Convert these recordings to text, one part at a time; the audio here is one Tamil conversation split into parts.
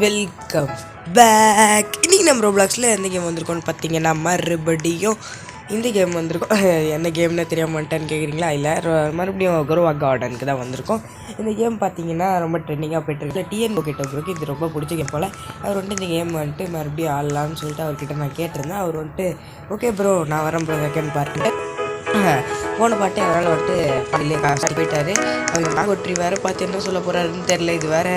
Welcome back. இன்றைக்கி நம்ம ரோப்ளாக்ஸில் எந்த கேம் வந்திருக்கோன்னு பார்த்தீங்கன்னா மறுபடியும் இந்த கேம் வந்திருக்கோம். என்ன கேம்னு தெரியாமட்டான்னு கேட்குறீங்களா? இல்லை, மறுபடியும் குரோவா கார்டனுக்கு தான் வந்திருக்கோம். இந்த கேம் பார்த்தீங்கன்னா ரொம்ப ட்ரெண்டிங்காக போய்ட்டுருக்கு. டிஎன் போக்கிட்டவருக்கு இது ரொம்ப பிடிச்ச கேம் போல். அவர் வந்துட்டு இந்த கேம் வந்துட்டு மறுபடியும் ஆடலான்னு சொல்லிட்டு அவர்கிட்ட நான் கேட்டிருந்தேன். அவர் வந்துட்டு ஓகே ப்ரோ நான் வரேன் ப்ரோ செகண்ட் பார்ட்டு போன பாட்டே அவரால் வந்துட்டு பாடிலே காசு போயிட்டார். அவங்க நாகொற்றி வேறு பார்த்து என்ன சொல்ல போகிறாருன்னு தெரில. இது வேறு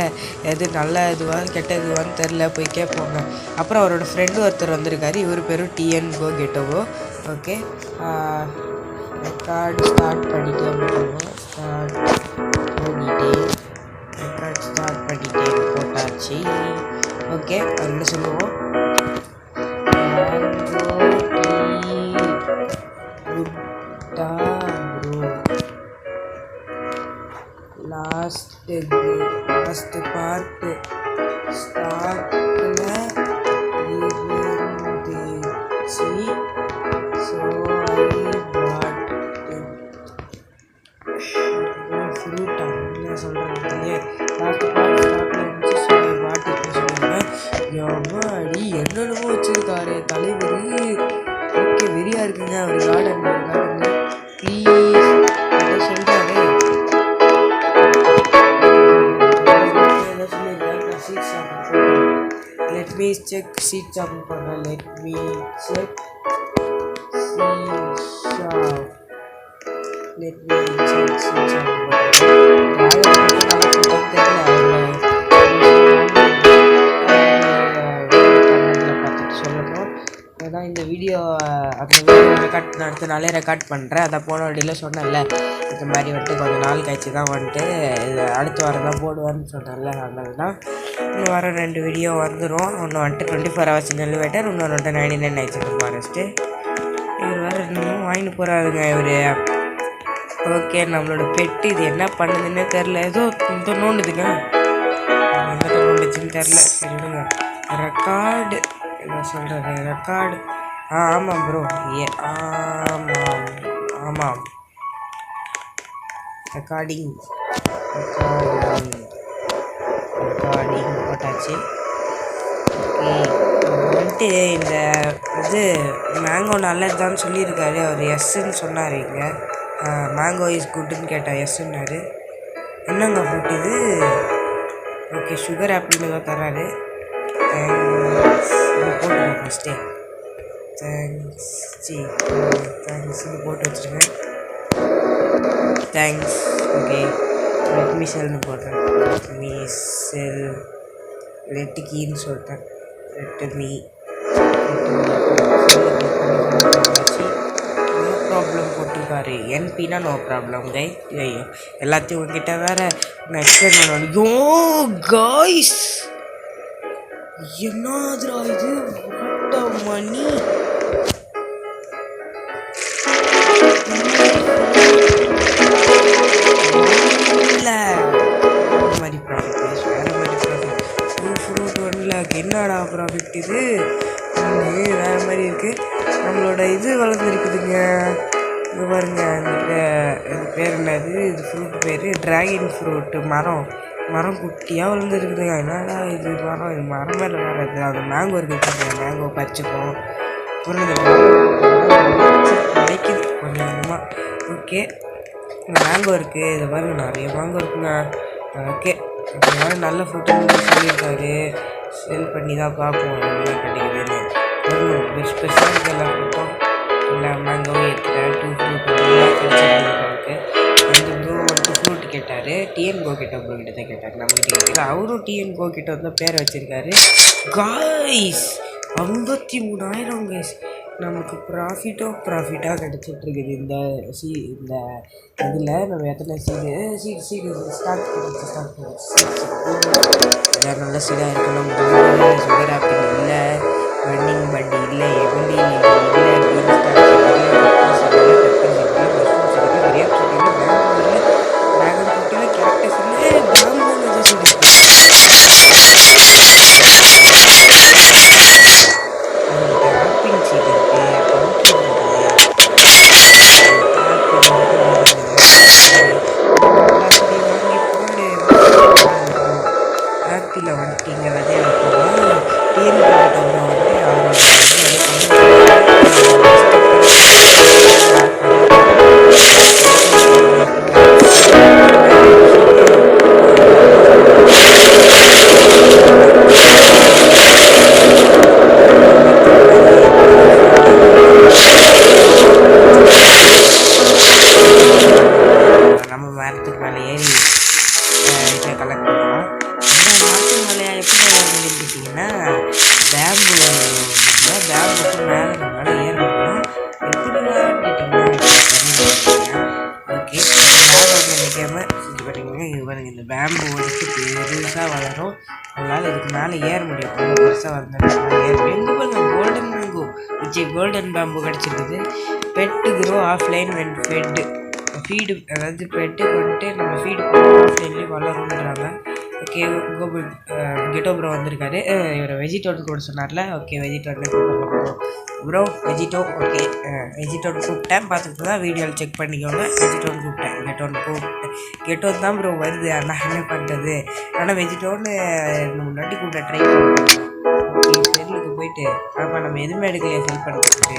எது நல்ல இதுவாக கெட்ட இதுவான்னு தெரில, போய் கேட்போங்க. அப்புறம் அவரோட ஃப்ரெண்டு ஒருத்தர் வந்திருக்காரு. இவர் பேரும் டிஎன் கோ கெட்டவோ. ஓகே, ரெக்கார்டு ஸ்டார்ட் பண்ணிட்டேன் போட்டாச்சு. ஓகே, என்ன சொல்லுவோம், லாஸ்ட் பார்ட்டு ஸ்டார்ட்ல இருந்துச்சு. ஸோ ஐ பாட் ஃப்ரூட் அப்படின்னு சொல்கிறாங்க. லாஸ்ட் பார்ட் ஸ்டார்ட்ல இருந்துச்சு. ஸோ ஐ பாட் இப்படி சொல்லுவாங்க. எவ்வளோ என்னென்னமோ வச்சுருக்காரு தலைவர். ஓகே, வெறியாக இருக்குங்க அவர் கார்டன் ப்ளீஸ் அதை சொல்கிறாரு. Let me check seed chopping பண்ண. Let me check seed chopping அதான் இந்த வீடியோ அந்த வீடியோ ரெக்கார்ட் அடுத்த நாளே ரெக்கார்ட் பண்ணுறேன். அதை போன வழியில் சொன்னேன்ல, இந்த மாதிரி வந்துட்டு கொஞ்சம் நாள் கழிச்சு தான் வந்துட்டு அடுத்த வாரம் தான் போடுவார்னு சொன்னேன்ல. அதனால தான் இன்னும் வர 2 வீடியோ வந்துடும். ஒன்று வந்துட்டு 24 hours எலிவேட்டர், இன்னொன்று வந்துட்டு 99 nights in the forest. இவர் வேறு இன்னும் வாங்கிட்டு போகிறாருங்க இவர். ஓகே, நம்மளோட பெட்டு இது என்ன பண்ணுதுன்னே தெரில. ஏதோ இந்த நோண்டுதுங்க, என்ன நோண்டுச்சுன்னு தெரில. சரிங்க, ரெக்கார்டு என்ன சொல்கிறது, ரெக்கார்டு ஆமாம் ப்ரோ, ஆமாம் ரெக்கார்டிங் போட்டாச்சு. ஓகே, வந்துட்டு இந்த இது மேங்கோ நல்லதுதான்னு சொல்லியிருக்காரு அவர். எஸ்ன்னு சொன்னார். இங்கே மேங்கோ இஸ் குட்டுன்னு கேட்டால் எஸ்ன்னாரு. என்னங்க ஃப்ரூட் இது? ஓகே, சுகர் ஆப்பிள்னு தான் தர்றாரு. போட்டுருங்க ஃபஸ்ட்டே. தேங்க்ஸ்ன்னு போட்டு வச்சுருங்க. தேங்க்ஸ். ஓகே, லெட் மீ செல்னு போடுறேன். லெட் மீ செல், லெட்டு கீன்னு சொல்லிட்டேன். லெட்டு மீ நோ ப்ராப்ளம் போட்டிருக்காரு. என்பினா நோ ப்ராப்ளம் கை. ஐயோ, எல்லாத்தையும் உங்ககிட்ட வேறு நான் எக்ஸ்பிளைன் பண்ணுவேன். யோ காய்ஸ், என்னதுரா இது? மணி மாதிரி ப்ராஃபிட், வேறு மாதிரி ப்ராஃபிட். Fruit 1 lakh. என்னடா ப்ராஃபிட் இது? வேறு மாதிரி இருக்குது. நம்மளோட இது வளர்ந்துருக்குதுங்க. இது பாருங்க, இது பேர் என்னது? இது ஃப்ரூட் பேர் ட்ராகன் ஃப்ரூட்டு. மரம் குட்டியாக வளர்ந்துருக்குதுங்க. என்னடா இது மரம்? இது மரம் மேலே வர்றது. அது மேங்கோ இருக்குது. மேங்கோ பறிச்சுக்கும். அப்புறம் கிடைக்குது கொஞ்சம் கொஞ்சமாக. ஓகே, இந்த மேங்கோ இருக்குது. இது பாருங்க, நிறைய மேங்கோ இருக்குங்க. ஓகே, இந்த மாதிரி நல்ல ஃப்ரூட்டுன்னு சொல்லியிருக்காரு. செல் பண்ணி தான் பார்ப்போம் என்ன கிடைக்குதுன்னு. ஸ்பெஷலாக இருக்குது எல்லா ஃப்ரூட்டும். எல்லா மேங்கோவும் ஏற்றுட்டேன். 2 ஃப்ரூட் கிடைச்சிருக்கு. இந்த ப்ரோ வந்துட்டு ஃப்ரூட் கேட்டார். டிஎன் கோ கிட்ட ப்ரோ கிட்ட தான் கேட்டார், நம்மகிட்ட கேட்கல. அவரும் டிஎன் கோ கிட்ட வந்து பேரை வச்சுருக்காரு. Guys 53,000 guys. நமக்கு ப்ராஃபிட்டாக கிடச்சிட்ருக்குது இந்த இந்த இதில். நம்ம எத்தனை சீடு ஸ்டார்ட் பண்ணிச்சு. எல்லாம் நல்ல சீடாக இருக்கணும். சுகர் ஆப்பிள் இல்லை, ரன்னிங் பட்டி இல்லை, எவ்வளி இல்லை, ஆப்பிளை வந்துட்டு இங்கே விதைய பேம்பு வந்துட்டு பெருசாக வளரும். அதனால் இதுக்கு மேலே ஏற முடியும். அவ்வளோ பெருசாக வளர்ந்தாலும் ஏற முடியும். எங்கே பாருங்க கோல்டன் மேங்கோ கோல்டன் பேம்பு கிடச்சிருக்குது. Pet grow offline when fed feed, அதாவது பெட்டுக்கு வந்துட்டு நம்ம ஃபீடு ஆஃப்லைன்லேயும் வளருன்றாங்க. ஓகே கெட்டோ ப்ரோ வந்திருக்காரு. இவர் வெஜிடோன்னு கூட சொன்னார்ல. ஓகே வெஜிடோன்னு ப்ரோ வெஜிடோ. ஓகே வெஜிடோன்னு கூப்பிட்டேன். பார்த்துட்டு தான் வீடியோவில் செக் பண்ணிக்கோங்க. வெஜிடோன்னு கூப்பிட்டேன், கெட்டோன்னு கூப்பிட்டேன். கெட்டோ தான் ப்ரோ வருது. ஆனால் என்ன பண்ணுறது, ஆனால் வெஜிடோன்னு முன்னாடி கூப்பிட்ட ட்ரை பண்ணுறேன். ஓகே செல்லுக்கு போயிட்டு ஆமாம் நம்ம எதுவுமே எடுக்கலையே செல் பண்ணுறதுக்கு.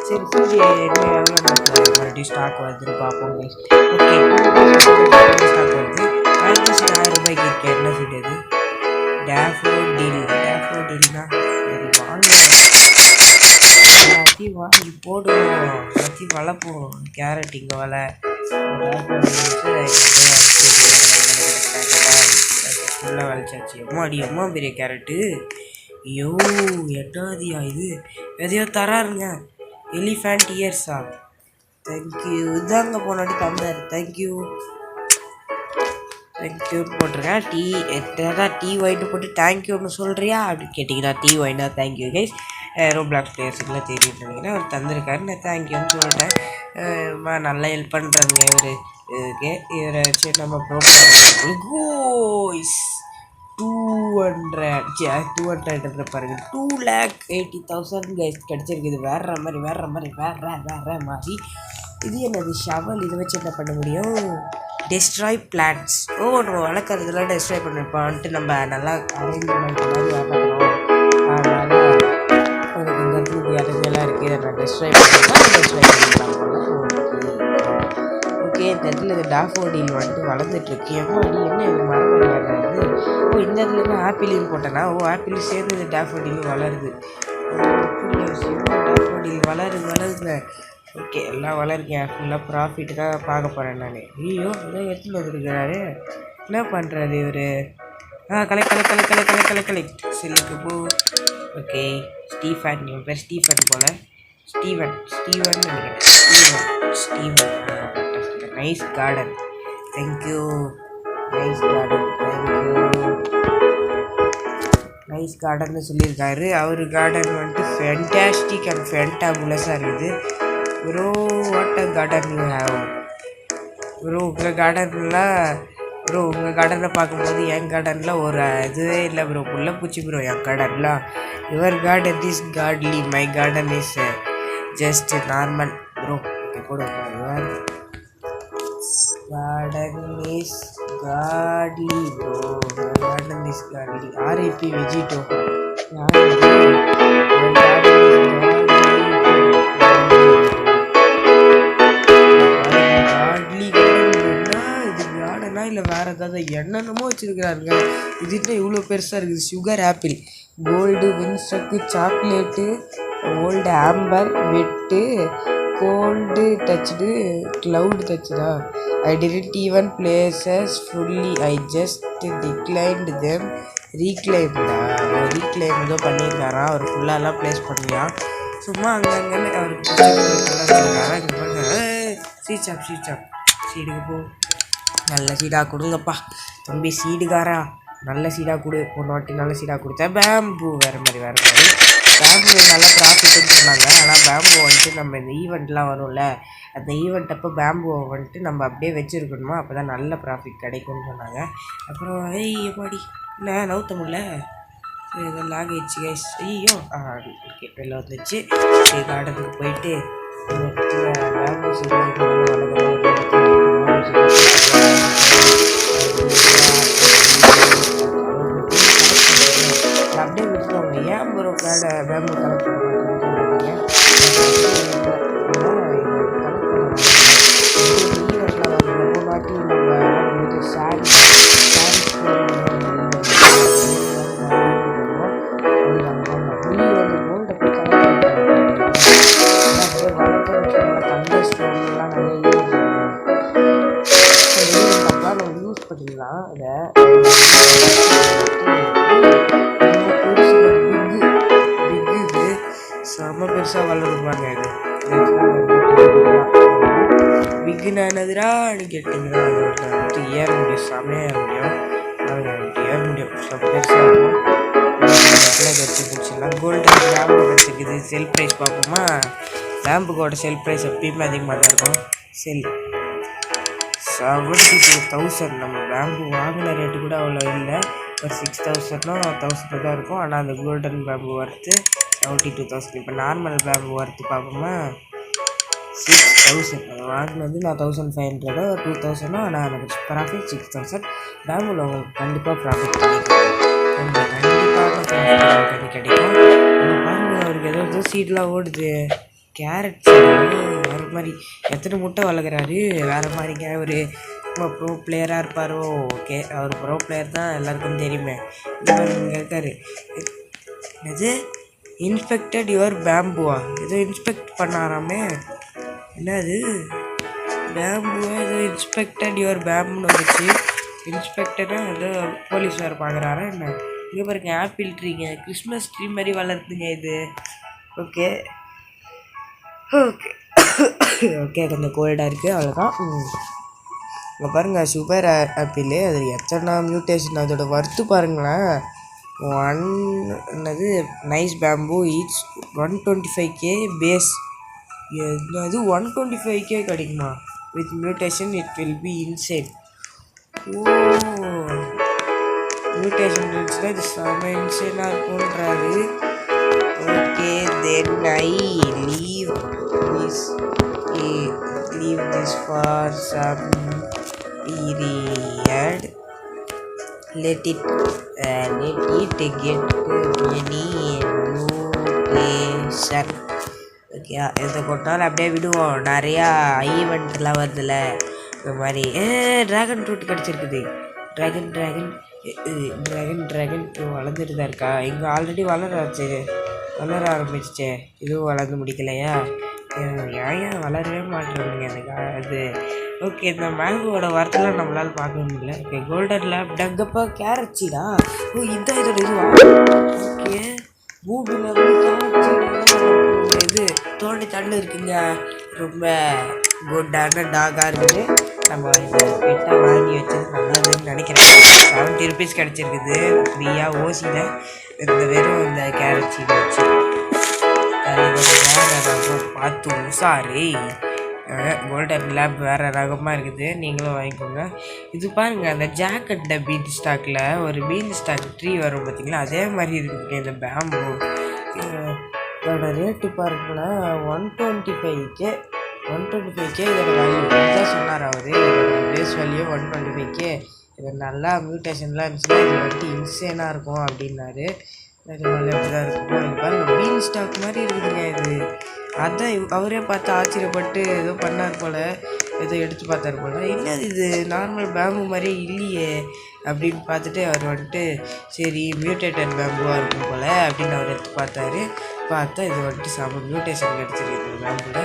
சரி சரி என்ன எவ்வளோ மறுபடியும் ஸ்டாக் வருதுன்னு பார்ப்போம். ஓகே ஸ்டாக் வருது. 1000 ரூபாய்க்கு இருக்கேன். என்ன சீட் அது? டேஃபோடில்னா சரி வாங்க, எல்லாத்தையும் வாங்கி போடுவோம், எல்லாத்தையும் வளர்ப்போம். கேரட் இங்கே வலை ஃபுல்லாக வளைச்சாச்சு. அம்மா பெரிய கேரட்டு. ஐயோ எட்டாவதியா இது? எதையோ தராருங்க. எலிஃபேண்ட் இயர்ஸா? தேங்க்யூ. இதாங்க போனாடி தந்தார். தேங்க்யூ போட்டிருக்கேன். டீ ஒயின்னு போட்டு தேங்க்யூன்னு சொல்கிறியா அப்படின்னு கேட்டிங்கன்னா டீ ஒயினா தேங்க்யூ கைஸ். ரோப்ளாக்ஸ் பிளேயர்ஸுக்குலாம் தெரியும் நினைக்கிறேன். அவர் தந்திருக்காரு. நான் தேங்க்யூன்னு சொல்லிட்டேன். நல்லா ஹெல்ப் பண்ணுறாங்க இவர். இவரை வச்சு நம்ம ப்ரோக்ராம் கோய்ஸ் 200 பாருங்க 2,80,000 கைஸ் கிடச்சிருக்குது. வேற மாதிரி. இது என்னது ஷவல்? இதை வச்சு என்ன பண்ண முடியும்? Destroy plants. நம்ம வளர்க்குறதுலாம் டெஸ்ட்ராய் பண்ணிருப்பான்ட்டு நம்ம நல்லா அரேஞ்ச்மெண்ட் மாதிரி வளர்க்குறோம். அதனால் எனக்கு இந்த இடத்துல இறங்கெல்லாம் இருக்குது. நான் டெஸ்ட்ராய் பண்ணிடலாம் போல. ஓகே இந்த இடத்துல இந்த டாஃபோடில் வந்துட்டு வளர்ந்துட்டுருக்கு. என்ன இது மரம் வளர்றது? இந்த இடத்துல ஆப்பிளையும் போட்டேன்னா ஆப்பிளும் சேர்ந்து இந்த டாஃபோடிலும் வளருது. டாஃபோடில் வளருங்க. ஓகே எல்லாம் வளருக்கேன். ஃபுல்லாக ப்ராஃபிட் தான் பார்க்க போகிறேன் நான். ஐயோ இதான் எடுத்துன்னு வந்துருக்கிறாரு. என்ன பண்ணுறாரு இவர்? கலை செல்லுக்கு போ. ஓகே ஸ்டீஃபன், இவன் பேர் ஸ்டீஃபன் போல். ஸ்டீவன் நினைக்கிறேன். Steven nice garden. Thank you nice கார்டன்னு சொல்லியிருக்காரு. அவர் கார்டன் வந்துட்டு ஃபேண்டாஸ்டிக் அண்ட் ஃபேண்டாபுலஸாக இருக்குது. Bro what a garden you have bro. உங்கள் கார்டனை பார்க்கும்போது என் கார்டனில் ஒரு இதுவே இல்லை ப்ரோ. பூச்சி ப்ரோ என் கார்டன்லாம். Your garden is godly, my garden is just normal bro. போடுவோம். Your garden is godly bro, garden is godly. RIP Vegito. இல்லை வேறு ஏதாவது என்னென்னமோ வச்சுருக்கிறாருங்க. இதுதான் இவ்வளோ பெருசாக இருக்குது. சுகர் ஆப்பிள், கோல்டு வின்ஸ்டக்கு, chocolate, old amber, wet, gold touched, cloud டச்சுடா. I didn't even places fully, I just declined them. ரீக்ளைம்டா, ரீக்ளைம் ஏதோ பண்ணியிருக்காரா. அவர் ஃபுல்லாலாம் ப்ளேஸ் பண்ணியா சும்மா அங்கங்கே அவருக்கு வச்சுருக்காரா. இங்கே பாருங்க சீச்சாப் சீடுக்கு போ. நல்ல சீடாக கொடுங்கப்பா தம்பி. சீடுகாரா நல்ல சீடாக கொடு. பொண்ணாட்டி நல்ல சீடாக கொடுத்தேன். பேம்பு வேறு மாதிரி பேம்பு நல்லா ப்ராஃபிட்டுன்னு சொன்னாங்க. ஆனால் பேம்பு வந்துட்டு நம்ம இந்த ஈவெண்ட்லாம் வரும்ல, அந்த ஈவெண்ட் அப்போ பேம்புவை வந்துட்டு நம்ம அப்படியே வச்சுருக்கணுமா, அப்போ தான் நல்ல ப்ராஃபிட் கிடைக்கும்னு சொன்னாங்க. அப்புறம் எப்பாடி இல்லை நவுத்த முடியல, இதெல்லாம் ஆகிடுச்சு கைஸ். ஐயோ ஓகே வெளில வந்துச்சு. கார்டனுக்கு போயிட்டு பேம்பு சீடாக அப்படியே விட்டுருவாங்க. ஏன் ப்ரோ பேம்பு கலெக்ட் யூஸ் பண்ணிக்கலாம். இதை செம்ம பெருசாக வளருவாங்க. இது பிகினானதுரான்னு கேட்டிங்கன்னா அது வந்துட்டு ஏற முடியும், செமையாக ஏற முடியும். ஏற முடியும், பெருசாக இருக்கும். கட்சி பிடிச்சிடலாம். கோல்டன் லேம்பு கிடச்சிருக்குது. செல் ப்ரைஸ் பார்ப்போமா? லேம்புக்கோட செல் ப்ரைஸ் எப்பயுமே அதிகமாக தான் இருக்கும். செல் 72,000. நம்ம பேம்பு வாங்கின ரேட்டு கூட அவ்வளோ இல்லை, ஒரு 6,000 1000 தான் இருக்கும். ஆனால் அந்த கோல்டன் பேம்பு ஒர்த்து 72,000. இப்போ நார்மல் பேம்பு ஒர்த்து பார்ப்போமா? 6,000. அதை வாங்கினது நான் 1,500 2,000. ஆனால் எனக்கு ப்ராஃபிட் 6,000. பேம்பில் உங்களுக்கு கண்டிப்பாக ப்ராஃபிட் கிடைக்கும். கண்டிப்பாக கிடைக்கும். பாருங்கள், அவருக்கு ஏதோ சீடெலாம் ஓடுது. கேரட் வேறு மாதிரி எத்தனை முட்டை வளர்க்குறாரு, வேறு மாதிரிங்க. ஒரு ப்ரோ பிளேயராக இருப்பாரோ? ஓகே, அவர் ப்ரோ பிளேயர் தான், எல்லாருக்கும் தெரியுமே. இந்த மாதிரி இங்கே இருக்காரு. இது இன்ஸ்பெக்டட் யுவர் பேம்புவா? ஏதோ இன்ஸ்பெக்ட் பண்ணாராமே. என்னது பேம்புவா? ஏதோ இன்ஸ்பெக்டட் யுவர் பேம்புன்னு வந்துச்சு. இன்ஸ்பெக்டராக ஏதோ போலீஸ் வேறு பார்க்குறாரா என்ன? இங்கே பாருங்க, ஆப்பிள் ட்ரீங்க, கிறிஸ்மஸ் ட்ரீ மாதிரி வளர்த்துங்க இது. ஓகே ஓகே ஓகே, கொஞ்சம் கோல்டாக இருக்குது, அவ்வளோதான். இங்கே பாருங்கள், சுகர் ஆப்பிள். அது எத்தனை மியூட்டேஷன், அதோட ஒர்த்து பாருங்களேன். என்னது nice bamboo each 125K base. என்னது 125K கிடைக்குமா? With mutation it will be insane. Oh, mutation இருந்துச்சுன்னா இது செம இன்சைனாக இருக்குன்றாரு. Okay, then I leave this for some period. Let it get many mutation. Okay, இதை கொண்டாலும் அப்படியே விடுவோம். நிறையா ஈவெண்ட்லாம் வருதுல்ல, இந்த மாதிரி. ட்ராகன் ஃப்ரூட் கிடச்சிருக்குது. ட்ராகன் வளர்ந்துட்டு தான் இருக்கா? இங்கே ஆல்ரெடி வளர ஆரம்பிச்சிச்சே, இதுவும் வளர்ந்து முடிக்கலையா? ஏன் வளரவே மாட்டேறானுங்க எனக்கு அது. ஓகே, இந்த மேங்கோட வரத்தெல்லாம் நம்மளால் பார்க்க முடியல. ஓகே, கோல்டன் லேப் டங்கப்பா கேரட் சீடா? ஓ, இதுதான் இதோட இதுவா? ஓகே, பூமியில் வந்து கேரட் சீடா இது தோண்டி தண்ணி இருக்குங்க. ரொம்ப குட்டான டாகாக இருக்குது. நம்ம இந்த பெட்டாக வாங்கி வச்சது நல்லதுன்னு நினைக்கிறேன். 70 rupees கிடச்சிருக்குது ஃப்ரீயாக ஓசியில். இந்த வெறும் இந்த கேரட் சீடை வச்சு வேறு ரகம் பார்த்து உஷாரு. கோல்டன் லேப் வேறு ரகமாக இருக்குது, நீங்களும் வாங்கிக்கோங்க. இது பாருங்கள், அந்த ஜாக்கெட்டில் பீன் ஸ்டாக்கில் ஒரு பீன் ஸ்டாக் ட்ரீ வரும் பார்த்தீங்களா, அதே மாதிரி இருக்குதுங்க இந்த பேம்பு. இதோட ரேட்டு பாருங்கன்னா 125K. இதோட வேல்யூ இதுதான் சொன்னார் அவர். இதோட பேஸ் வேல்யூ 125K. இது நல்லா மியூட்டேஷன்லாம் இருந்துச்சுன்னா இது வந்துட்டு இன்சேனாக இருக்கும் அப்படின்னாரு. அப்படி தான் இருக்கும். இது பாருங்கள், பீன் ஸ்டாக் மாதிரி இருக்குதுங்க இது. அதான் அவரே பார்த்து ஆச்சரியப்பட்டு ஏதோ பண்ணார் போல், ஏதோ எடுத்து பார்த்தார் போல். என்னது இது நார்மல் பேம்பு மாதிரி இல்லையே அப்படின்னு பார்த்துட்டு அவர் வந்துட்டு சரி மியூட்டேட்டட் பேம்புவாக இருக்கும் போல் அப்படின்னு அவர் எடுத்து பார்த்தா இது வந்துட்டு செம மியூட்டேஷன் கிடச்சிருக்கு இந்த பேம்பில்.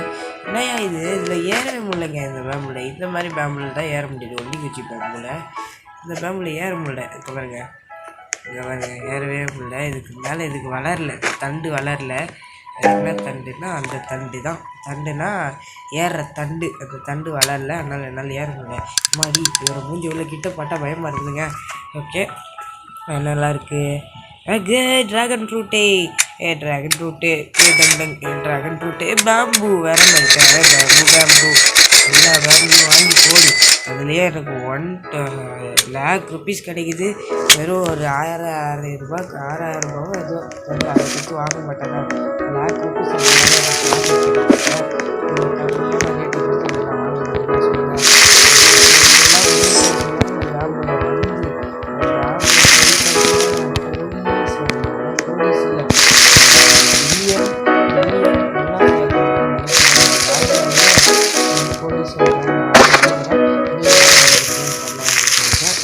என்னையா இது, இதில் ஏறவே முடியலைங்க இந்த பேம்பில். இந்த மாதிரி பேம்பில் தான் ஏற முடியுது, ஒண்டி குச்சி பேம்பில். இந்த பேம்பில் ஏற முடியல. இப்போ பாருங்க, இங்கே பாருங்க, ஏறவே முடியல. இதுக்கு மேலே இதுக்கு வளரல, தண்டு வளரல. என்ன தண்டுனா அந்த தண்டு தான். தண்டுனா ஏறுற தண்டு, அந்த தண்டு வளரல, அதனால் என்னால் ஏற முடியல. மாதிரி ஒரு மூஞ்சி உள்ள கிட்ட பார்த்தா பயமாக இருக்குதுங்க. ஓகே, நல்லா இருக்குது. ட்ராகன் ஃப்ரூட்டே dragon fruit dragon fruit bamboo வேற மாதிரி பேம்பு எல்லா பேம்பும் வாங்கி போடு. அதுலேயே எனக்கு 1 lakh rupees கிடைக்குது. வெறும் ஒரு 1000 ரூபாய்க்கு 6,000 ரூபாவோ ஏதோ அதை கொடுத்து வாங்க மாட்டாங்க. lakh rupees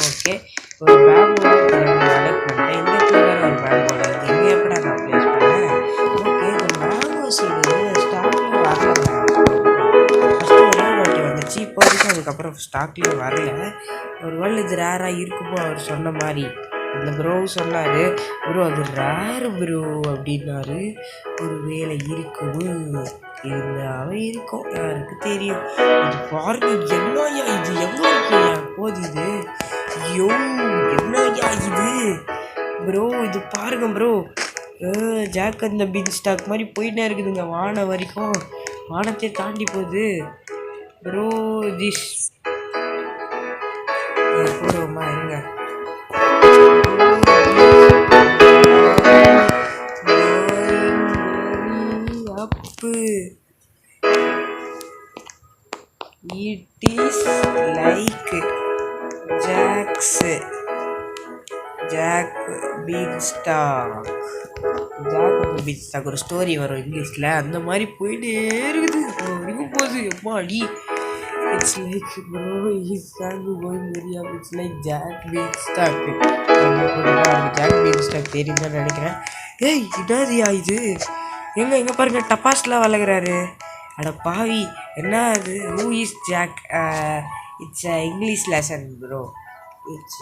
ஓகே, ஒரு பேம்பு கலெக்ட் பண்ணிட்டேன். இந்த இடத்துல வேறு ஒரு பேம்போட இருக்குது. இங்கே எப்படி நான் ப்ளேஸ் பண்ணேன்? ஓகே, இந்த மேங்கோ சீடு ஸ்டாக்லேயும் வரல. ஃபஸ்ட்டு ஒரே வாட்டி வந்துச்சு, இப்போ வரைக்கும் அதுக்கப்புறம் ஸ்டாக்லேயும் வரல. ஒரு வேளை இது ரேராக இருக்குமோ அவர் சொன்ன மாதிரி. அந்த ப்ரோ சொன்னார், ப்ரோ அது ரேரு ப்ரோ அப்படின்னாரு. ஒரு வேலை இருக்குமோ இந்த அவன் இருக்கும் யாருக்கு தெரியும். இது பாருங்க என்னையா இது எங்கே இருக்குயா போது இது. ஐயோ என்னையா இது ப்ரோ, இது பாருங்க ப்ரோ. ஜாக் அந்த பீன் ஸ்டாக் மாதிரி போயிட்டே இருக்குதுங்க வானம் வரைக்கும். வானத்தை தாண்டி போகுது ப்ரோ. திஸ் போடுவோமா இருங்க. It is like ஜாக் பீன்ஸ்டாக் ஒரு ஸ்டோரி வரும் இங்கிலீஷில். அந்த மாதிரி போயிட்டே இருக்குது வரைக்கும் போகுது. எப்பா அடி it's like bro is going very up. It's like Jack beanstalk. Jack beanstalk தெரியும் தான் நினைக்கிறேன். ஏய் இதாதியா இது எங்கே பாருங்க டப்பாஸ்லாம் வளர்க்குறாரு. அட பாவி என்ன அது. Who is Jack? It's a English lesson bro. It's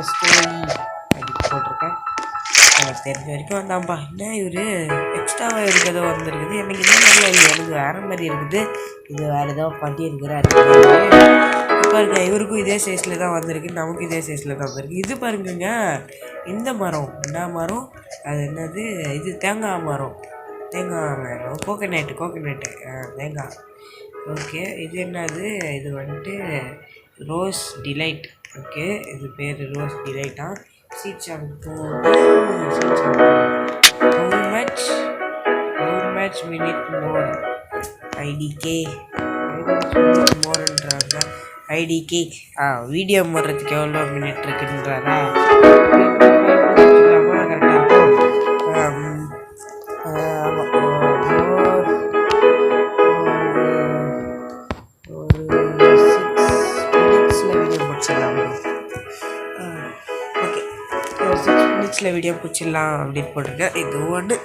story அப்படி போட்டிருக்கேன். எனக்கு தெரிஞ்ச வரைக்கும் வந்தாம்பா. என்ன இவர் எக்ஸ்ட்ராவாக இருக்கிறதோ வந்துருக்குது. எனக்கு இன்னும் நல்லா இல்லை, எனக்கு வேறு மாதிரி இருக்குது. இது வேறு ஏதோ பண்ணி இருக்கிறாரு பாருங்க. இவருக்கும் இதே சைஸில் தான் வந்திருக்கு, நமக்கு இதே சைஸில் தான் வந்திருக்கு. இது பாருங்கங்க இந்த மரம் என்ன மரம் அது என்னது, இது தேங்காய் மரம் கோகனட்டு தேங்காய். ஓகே இது என்னது, இது வந்துட்டு ரோஸ் டிலைட். ஓகே இது பேர் ரோஸ் டிலைட்டா. Seeds on how much minute more IDK மோர்ன்றாங்க. ஐடிகே வீடியோ போடுறதுக்கு எவ்வளோ மினிட் இருக்குன்றாரா. கரெக்டாக இருக்கும். ஆமாம் ஒரு 6 மினிட்ஸில் வீடியோ முடிச்சிடலாம். ஓகே ஒரு 6 மினிட்ஸில் வீடியோ பிடிச்சிடலாம் அப்படின்னு போட்டிருக்கேன். இது ஒன்று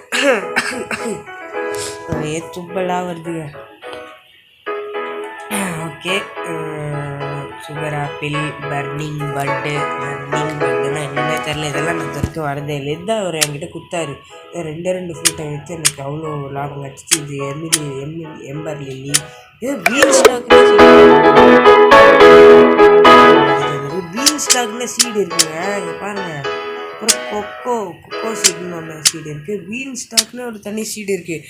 ஒரே தும்பலாக வருதுங்க. ஓகே சுகர் ஆப்பிள் பர்னிங் பட்டுன்னா என்னென்ன தெரில. இதெல்லாம் நான் தடுத்து வரதே இல்லை. இதுதான் அவர் என்கிட்ட கொடுத்தாரு. 2 ஃப்ரூட்டை வச்சு எனக்கு அவ்வளோ லாபம் கிடச்சிச்சு. இது எம்பர் லில்லி. இது பீன் ஸ்டாக்னு சீடு இருக்குங்க இங்கே பாருங்கள். அப்புறம் கொக்கோ சீடுன்னு ஒன்று சீடு இருக்குது. பீன் ஸ்டாக்னு ஒரு தனி சீடு இருக்குது.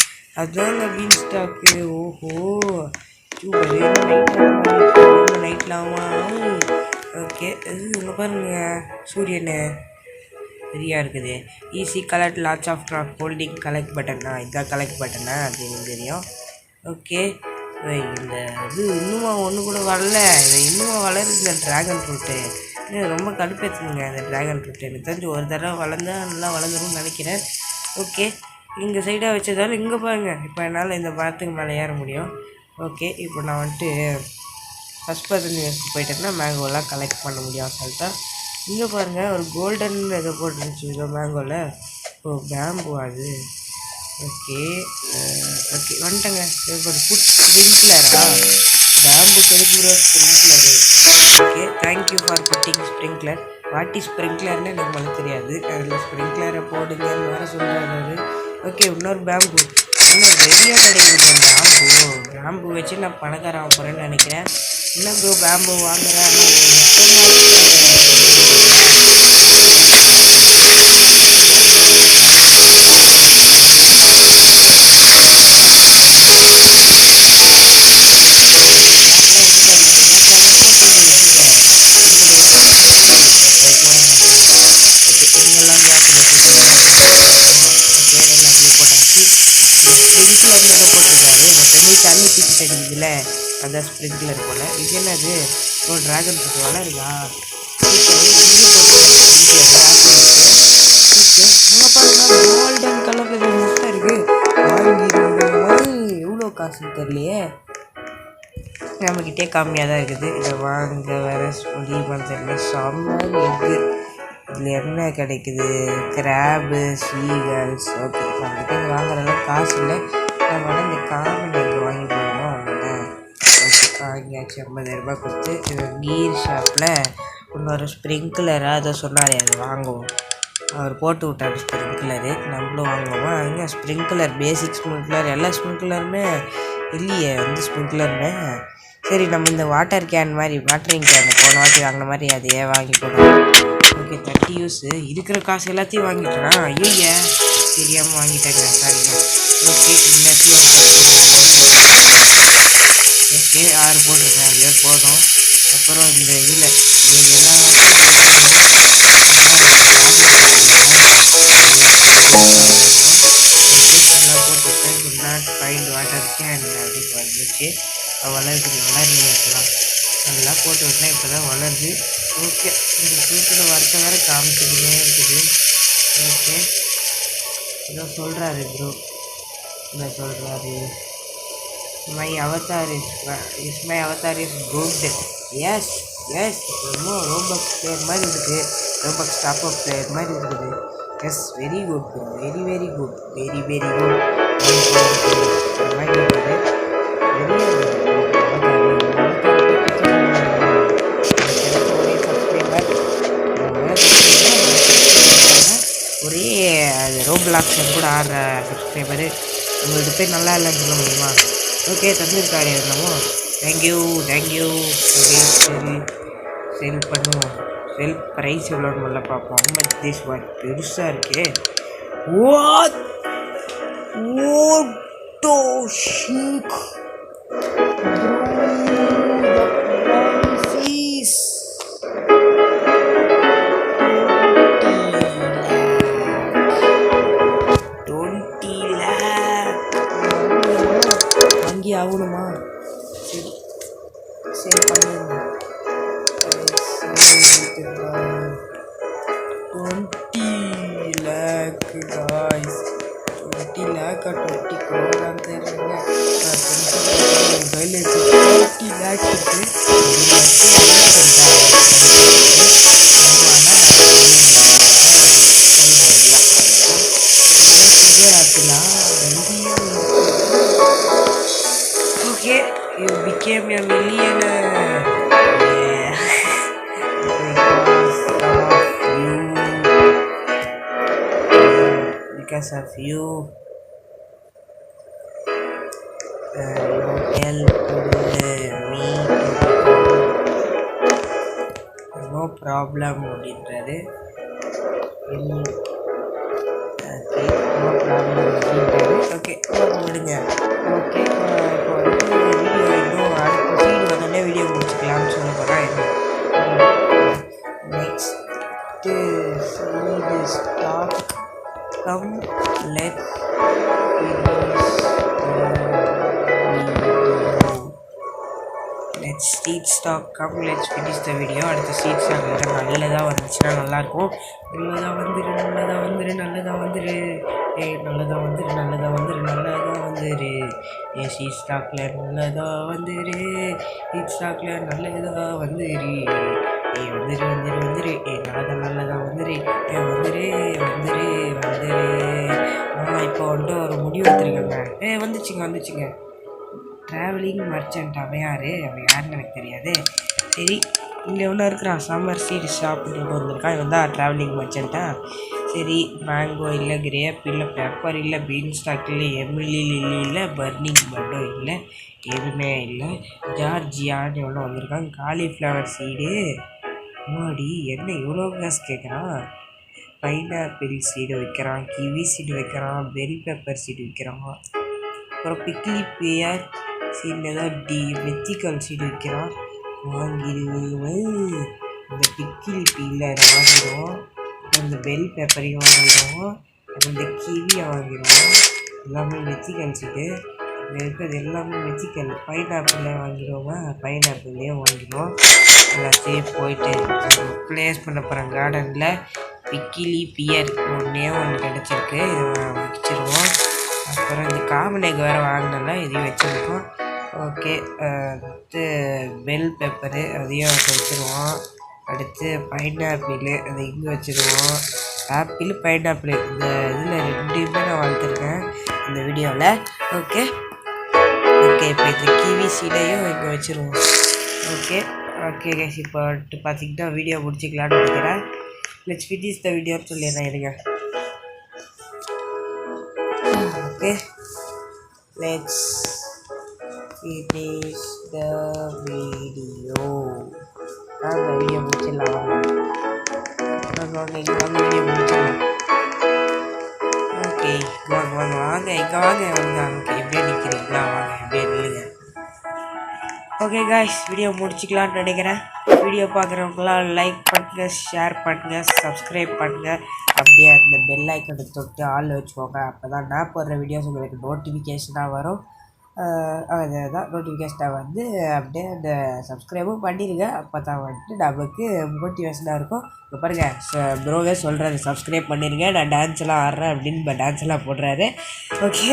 அதுதாங்க பீன் ஸ்டாக்கு. ஓஹோ நைட்லாமா. ஓகே இங்கே பாருங்க சூரியனு சரியாக இருக்குது. Easy collect lots of drop holding collect பட்டனா. இதுதான் கலெக்ட் பட்டனா அது எனக்கு தெரியும். ஓகே இந்த இது இன்னுமா ஒன்று கூட வரல. இது இன்னுமா வளருது இந்த ட்ராகன் ஃப்ரூட்டு. ரொம்ப கடுப்பேற்றுங்க இந்த ட்ராகன் ஃப்ரூட்டு. எனக்கு தெரிஞ்சு ஒரு தடவை வளர்ந்தா நல்லா வளர்ந்துரும்னு நினைக்கிறேன். ஓகே இங்கே சைடாக வச்சதாலும் இங்கே பாருங்கள். இப்போ என்னால் இந்த மரத்துக்கு மேலே ஏற முடியும். ஓகே இப்போ நான் வந்துட்டு ஃபஸ்ட் பர்சன் யூஎஸ்க்கு போயிட்டேன்னா மேங்கோலாம் கலெக்ட் பண்ண முடியும் சொல்லிட்டா. இங்கே பாருங்கள் ஒரு கோல்டன் இதை போட்டுருந்துச்சு இதோ மேங்கோவில். ஓ பேம்பு அது. ஓகே வந்துட்டேங்க. ஃபுட் ஸ்ப்ரிங்க்லரா பேம்பு கெடுக்குற sprinkler. Okay thank you for putting sprinkler. வாட்டி ஸ்ப்ரிங்க்லர்னு எனக்கு மழை தெரியாது. அதில் ஸ்ப்ரிங்க்லரை போடுங்கன்னு வேறு சொல்கிறாரு. ஓகே இன்னொரு பேம்பு இன்னும் ரெடியாக கிடைக்குது. பேம்பு வச்சு நான் பணக்காரன் போகிறேன்னு நினைக்கிறேன். இல்லை ப்ரோ பேம்பு வாங்குறேன். தண்ணி தீக்கிட்டு அடிக்குதுல அதான் ஸ்ப்ரிங்க்லர் போல். இது என்னது ஒரு ட்ராகன் ஃப்ரூட் வளருதா. ஓகே அங்கே பாருங்க கோல்டன் கலர் முட்டை இருக்குது. வாங்கிடுவோம். எவ்வளோ காசுன்னு தெரியலையே. நம்மக்கிட்டே கம்மியாக தான் இருக்குது. இதை வாங்க வேறு முடியுமான்னு தெரியல. சம்மர் எக்கு இதில் என்ன கிடைக்குது. Crab seagulls. ஓகே நம்மக்கிட்ட இங்கே வாங்குறதுலாம் காசு இல்லை. நம்ம இந்த காமன் எக்கு வாங்கி போகணும். அதனால் ஓகே வாங்கியாச்சு 50,000 கொடுத்து. கீர் ஷாப்பில் இன்னொரு ஸ்ப்ரிங்க்லராக அதை சொன்னார், அது வாங்குவோம். அவர் போட்டு விட்டார் ஸ்ப்ரிங்க்லரு, நம்மளும் வாங்குவோமா? அங்கே ஸ்ப்ரிங்க்லர், பேசிக் ஸ்ப்ரிங்க்லர், எல்லா ஸ்ப்ரிங்க்லருமே இல்லையே ஸ்ப்ரிங்க்லருமே. சரி, நம்ம இந்த வாட்டர் கேன் மாதிரி, வாட்டரிங் கேன் போன வாட்டி வாங்கின மாதிரி அதையே வாங்கி போடுவோம். ஓகே, 30 யூஸ் இருக்கிற காசு எல்லாத்தையும் வாங்கிட்டேனா? ஐயோ, தெரியாமல் வாங்கிட்டேங்க, சாரிங்க. ஓகே, இந்த இடத்துல ஓகே 6 போட்டிருக்கேன், அதுவே போதும். அப்புறம் இந்த இதில் எல்லாம் போட்டுருக்கேன். To not find water can அப்படின்னு வந்துச்சு. வளர்க்கலாம் நல்லா போட்டு விட்டேன், இப்போ தான் வளருது. ஓகே, இந்த ஃப்ரூட்டோட வரத்தை வேறு காமிச்சிக்கிட்டே இருக்குது. ஓகே, ஏதோ சொல்கிறாரு ப்ரோ, என்ன சொல்கிறாரு? My avatar is good. Yes ரொம்ப ரோபக்ஸ் பிளேயர் மாதிரி இருக்குது, ரோபக்ஸ் டாப் அப் பிளேயர் மாதிரி இருக்குது. Yes, very good bro, very good, very good. மாதிரி இருக்குது, ஒரே ரோப்ளாக்ஸ் கூட ஆடுற சப்ஸ்கிரைபரு உங்களுக்கு பேர் நல்லா இல்லைன்னு சொல்ல முடியுமா? ஓகே, தந்துருக்காரு என்னமோ. தேங்க்யூ. செல் பண்ணுவோம். செல் ப்ரைஸ் எவ்வளோன்னு முதல்ல பார்ப்போம். மச் திஸ் வாட் பெருசாக இருக்கே. வாட் ஓட்டோ ஷீக் ஃபீஸ் 20 lakh வாங்கி ஆகணுமா? சரி பண்ணிடுங்க. 20 lakh guys, 20 lakh or 20 crore ಅಂತ ಇರಲ್ಲ. ಮೊಬೈಲ್ 20 lakh ಇತ್ತು. Okay, you became a millionaire. Yeah. Because of you, you helped me. No problem அப்படின்றாரு. ஓகே, விடுங்க. ஓகே, இப்போ வீடியோ இன்னும் அடுத்த சீடு வந்தோடனே வீடியோ முடிச்சுக்கலாம்னு சொல்ல போகிறேன். Next seed stock come let's seed stock come let's finish the video. அடுத்த சீட் ஸ்டாக் நல்லதாக வந்துச்சுன்னா நல்லாயிருக்கும். நல்லதாக வந்துரு ஏ சீட் ஸ்டாக்கில் நல்லதாக வந்துரு, சீட் ஸ்டாக்கில் நல்லதாக வந்துரு, ஏ வந்துரு ஏ நல்லதாக வந்துரு, ஏ வந்துரு. இப்போ வந்துட்டு ஒரு முடிவு எடுத்துருக்கேங்க. வந்துச்சுங்க. Travelling merchant. அவன் யாருன்னு எனக்கு தெரியாது. சரி, இங்கே ஒன்று இருக்கிறான், சம்மர் சீட் ஷாப்னு வந்திருக்கான். இவன் தான் ட்ராவலிங் மர்ச்சன்ட்டா? சரி, மேங்கோ இல்லை, கிரேப் இல்லை, பெப்பர் இல்லை, பீன் ஸ்டாக் இல்லை, எமிலி லில்லி இல்லை, பர்னிங் பட்டோ இல்லை, எதுவுமே இல்லை. ஜார்ஜியான்னு எவ்வளோ வந்திருக்கான். Cauliflower seed. முன்னாடி என்ன இவ்வளோ காசு கேட்குறான்? பைனாப்பிள் சீடு வைக்கிறான், கிவி சீடு வைக்கிறான், பெல் பெப்பர் சீடு வைக்கிறான். அப்புறம் பிக்லி பேர் சீடில் ஏதாவது வெத்திக்கால் சீடு வைக்கிறான். வாங்கிடுவோம். இந்த பிக்கிலி பீயில் அதை வாங்கிடுவோம். அப்புறம் இந்த பெல் பேப்பரையும் வாங்கிடுவோம். அப்புறம் இந்த கிவியை வாங்கிடுவோம். எல்லாமே வெத்திக்கால் சீடு இருக்கிறது, எல்லாமே வெத்திக்கால். பைனாப்பிளே வாங்கிடுவோமா? பைனாப்பிள்லேயே வாங்கிடுவோம். எல்லாத்தையும் போயிட்டு ப்ளேஸ் பண்ண போகிறேன் கார்டனில். பிக்கிலி பியர் ஒன்று கிடச்சிருக்கு, இதை வச்சிருவோம். அப்புறம் இந்த காமன் எக் வேறு வாங்கினல, இதையும் வச்சுருக்கோம். ஓகே, அடுத்து பெல் பெப்பரு அதையும் வச்சுருவோம். அடுத்து பைனாப்பிள் அதை இங்கே வச்சுருவோம். ஆப்பிள் பைனாப்பிள் இந்த இதில் ரெண்டுமே நான் வளர்த்துருக்கேன் இந்த வீடியோவில். ஓகே, இப்போ இந்த கிவி சீடையும் இங்கே வச்சுருவோம். ஓகே, ஓகே கைஸ், இப்போ பார்த்திங்கன்னா வீடியோ முடிச்சிக்கலான்னு நினைக்கிறேன். லெட்ஸ் ஃபினிஷ் த வீடியோன்னு சொல்லிடுறேன் இருங்க. Okay, let's finish the video. அந்த வீடியோ முடிச்சிடலாம். வாங்க இங்கே வாங்க, வீடியோ முடிச்சிடலாம். ஓகே வாங்க வாங்க வாங்க இங்கே வாங்க வாங்க. ஓகே இப்படியே நிற்கிறீங்களா? வாங்க இப்படியே நில்லுங்க. ஓகே காய்ஸ், வீடியோ முடிச்சிக்கலான்னு நினைக்கிறேன். வீடியோ பார்க்குறவங்களாம் லைக் பண்ணுங்கள், ஷேர் பண்ணுங்கள், சப்ஸ்கிரைப் பண்ணுங்கள். அப்படியே அந்த பெல் ஐக்கனை தொட்டு ஆள் வச்சுக்கோங்க. அப்போ தான் நான் போடுற வீடியோஸ் உங்களுக்கு நோட்டிஃபிகேஷனாக வரும். அதுதான் நோட்டிஃபிகேஷனாக வந்து அப்படியே அந்த சப்ஸ்கிரைபும் பண்ணிடுங்க. அப்போ தான் வந்துட்டு நமக்கு மோட்டிவேஷனாக இருக்கும். இப்போ பாருங்கள், ப்ரோவே சொல்கிறாரு சப்ஸ்கிரைப் பண்ணிடுங்க, நான் டான்ஸ் எல்லாம் ஆடுறேன் அப்படின்னு டான்ஸ் எல்லாம் போடுறாரு. ஓகே,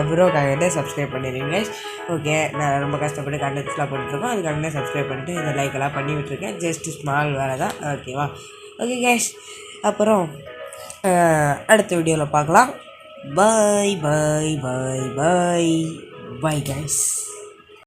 ப்ரோக்காக என்ன சப்ஸ்கிரைப் பண்ணிடுவீங்க. ஓகே, நான் ரொம்ப கஷ்டப்பட்டு கண்டென்ட்ஸ்லாம் பண்ணிட்டுருக்கோம். அதுக்காக சப்ஸ்கிரைப் பண்ணிட்டு இந்த லைக்கெல்லாம் பண்ணி விட்டுருக்கேன். ஜஸ்ட் ஸ்மால் வேலை தான். ஓகேவா? ஓகே கைஸ், அப்புறம் அடுத்த வீடியோவில் பார்க்கலாம். பாய் பாய் பாய் பாய் பாய் கைஸ்.